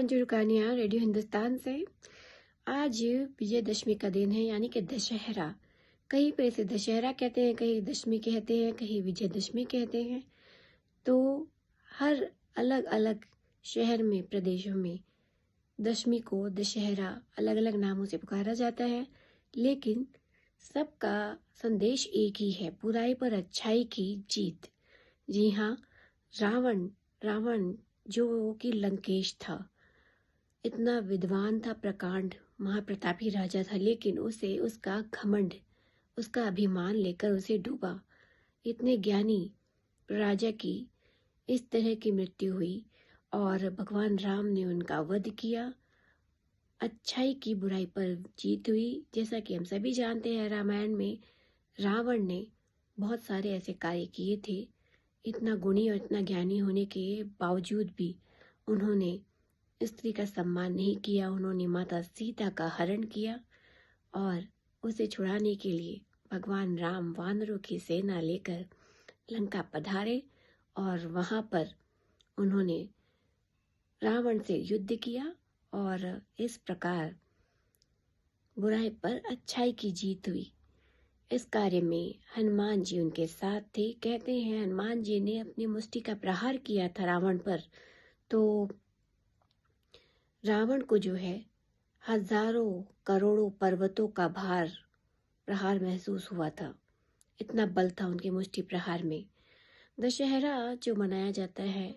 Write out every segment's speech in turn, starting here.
मंजूर कहानियाँ रेडियो हिंदुस्तान से। आज विजयदशमी का दिन है, यानी कि दशहरा। कहीं पे इसे दशहरा कहते हैं, कहीं दशमी कहते हैं, कहीं विजयदशमी कहते हैं। तो हर अलग अलग शहर में, प्रदेशों में दशमी को दशहरा अलग अलग नामों से पुकारा जाता है, लेकिन सबका संदेश एक ही है, बुराई पर अच्छाई की जीत। जी हाँ, रावण रावण जो कि लंकेश था, इतना विद्वान था, प्रकांड महाप्रतापी राजा था, लेकिन उसे उसका घमंड, उसका अभिमान लेकर उसे डूबा। इतने ज्ञानी राजा की इस तरह की मृत्यु हुई और भगवान राम ने उनका वध किया। अच्छाई की बुराई पर जीत हुई। जैसा कि हम सभी जानते हैं, रामायण में रावण ने बहुत सारे ऐसे कार्य किए थे। इतना गुणी और इतना ज्ञानी होने के बावजूद भी उन्होंने स्त्री का सम्मान नहीं किया। उन्होंने माता सीता का हरण किया और उसे छुड़ाने के लिए भगवान राम वानरों की सेना लेकर लंका पधारे और वहां पर उन्होंने रावण से युद्ध किया और इस प्रकार बुराई पर अच्छाई की जीत हुई। इस कार्य में हनुमान जी उनके साथ थे। कहते हैं हनुमान जी ने अपनी मुष्टि का प्रहार किया था रावण पर, तो रावण को जो है हजारों करोड़ों पर्वतों का प्रहार महसूस हुआ था। इतना बल था उनके मुष्टि प्रहार में। दशहरा जो मनाया जाता है,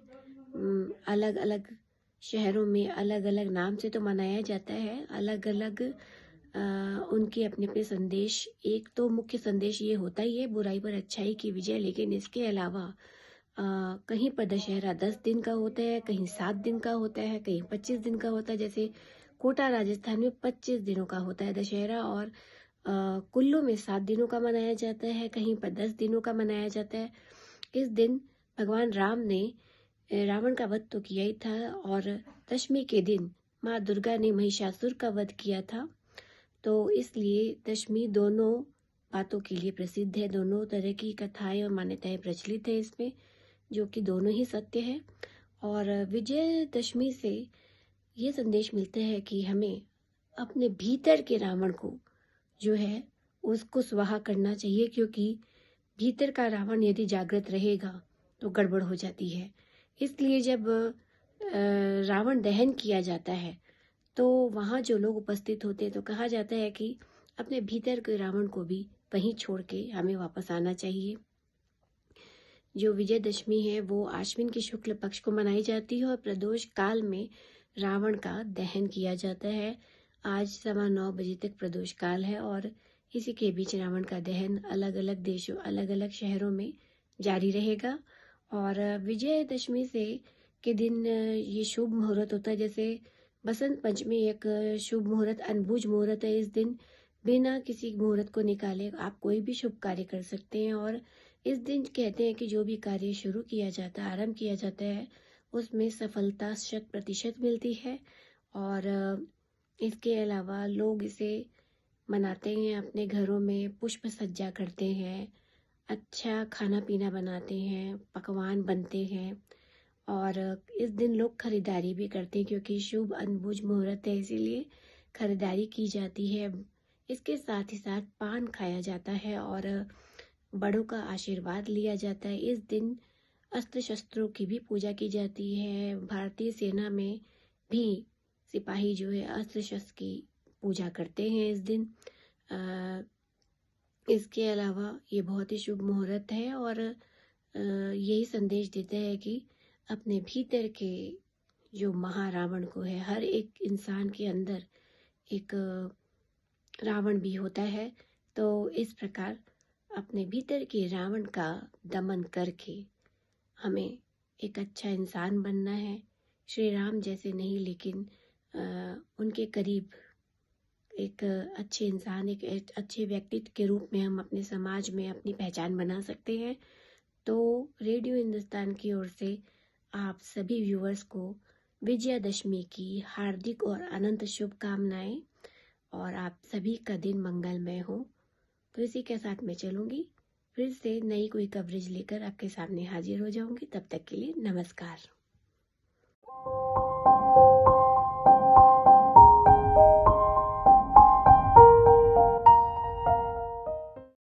अलग अलग शहरों में अलग अलग नाम से तो मनाया जाता है, अलग अलग उनके अपने अपने संदेश। एक तो मुख्य संदेश ये होता ही है, बुराई पर अच्छाई की विजय, लेकिन इसके अलावा कहीं पर दशहरा 10 दिन का होता है, कहीं 7 दिन का होता है, कहीं 25 दिन का होता है। जैसे कोटा राजस्थान में 25 दिनों का होता है दशहरा, और कुल्लू में 7 दिनों का मनाया जाता है, कहीं पर 10 दिनों का मनाया जाता है। इस दिन भगवान राम ने रावण का वध तो किया ही था, और दशमी के दिन माँ दुर्गा ने महिषासुर का वध किया था। तो इसलिए दशमी दोनों बातों के लिए प्रसिद्ध है। दोनों तरह की कथाएं और मान्यताएं प्रचलित है इसमें, जो कि दोनों ही सत्य है। और विजयदशमी से ये संदेश मिलता है कि हमें अपने भीतर के रावण को जो है उसको स्वाहा करना चाहिए, क्योंकि भीतर का रावण यदि जागृत रहेगा तो गड़बड़ हो जाती है। इसलिए जब रावण दहन किया जाता है तो वहाँ जो लोग उपस्थित होते हैं, तो कहा जाता है कि अपने भीतर के रावण को भी वहीं छोड़ के हमें वापस आना चाहिए। जो विजयदशमी है वो आश्विन के शुक्ल पक्ष को मनाई जाती है और प्रदोष काल में रावण का दहन किया जाता है। आज 9:15 बजे तक प्रदोष काल है और इसी के बीच रावण का दहन अलग अलग देशों, अलग अलग शहरों में जारी रहेगा। और विजयदशमी से के दिन ये शुभ मुहूर्त होता है। जैसे बसंत पंचमी एक शुभ मुहूर्त, अनबुझ मुहूर्त है। इस दिन बिना किसी मुहूर्त को निकाले आप कोई भी शुभ कार्य कर सकते हैं। और इस दिन कहते हैं कि जो भी कार्य शुरू किया जाता है, आरंभ किया जाता है, उसमें सफलता 100% मिलती है। और इसके अलावा लोग इसे मनाते हैं, अपने घरों में पुष्प सज्जा करते हैं, अच्छा खाना पीना बनाते हैं, पकवान बनते हैं। और इस दिन लोग खरीदारी भी करते हैं, क्योंकि शुभ अनबुझ मुहूर्त है, इसीलिए खरीदारी की जाती है। इसके साथ ही साथ पान खाया जाता है और बड़ों का आशीर्वाद लिया जाता है। इस दिन अस्त्र शस्त्रों की भी पूजा की जाती है। भारतीय सेना में भी सिपाही जो है अस्त्र शस्त्र की पूजा करते हैं इस दिन। इसके अलावा ये बहुत ही शुभ मुहूर्त है और यही संदेश देता है कि अपने भीतर के जो महारावण को है, हर एक इंसान के अंदर एक रावण भी होता है। तो इस प्रकार अपने भीतर के रावण का दमन करके हमें एक अच्छा इंसान बनना है। श्री राम जैसे नहीं, लेकिन उनके करीब एक अच्छे इंसान, एक अच्छे व्यक्तित्व के रूप में हम अपने समाज में अपनी पहचान बना सकते हैं। तो रेडियो हिंदुस्तान की ओर से आप सभी व्यूअर्स को विजयादशमी की हार्दिक और अनंत शुभकामनाएं, और आप सभी का दिन मंगलमय हो। तो इसी के साथ मैं चलूँगी, फिर से नई कोई कवरेज लेकर आपके सामने हाजिर हो जाऊंगी। तब तक के लिए नमस्कार।